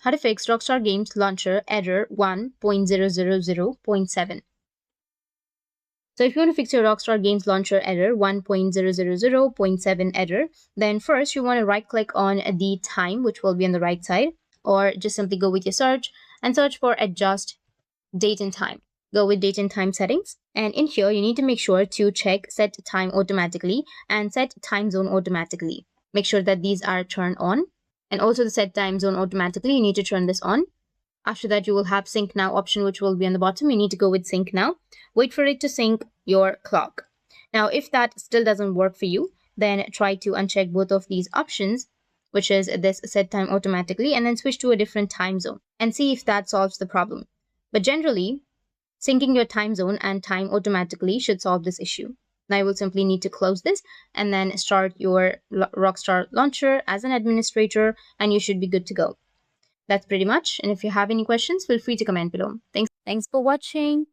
how to fix Rockstar Games Launcher error 1.000.7. So if you want to fix your Rockstar Games Launcher error 1.000.7 error, then first you want to right click on the time, which will be on the right side, or just simply go with your search and search for adjust date and time. Go with date and time settings, and in here you need to make sure to check set time automatically and set time zone automatically. Make sure that these are turned on, and also the set time zone automatically, you need to turn this on. After that, you will have sync now option, which will be on the bottom. You need to go with sync now. Wait for it to sync your clock. Now, if that still doesn't work for you, then try to uncheck both of these options, which is this set time automatically, and then switch to a different time zone and see if that solves the problem. But generally, syncing your time zone and time automatically should solve this issue. Now you will simply need to close this and then start your Rockstar launcher as an administrator, and you should be good to go. That's pretty much. And if you have any questions, feel free to comment below. Thanks for watching.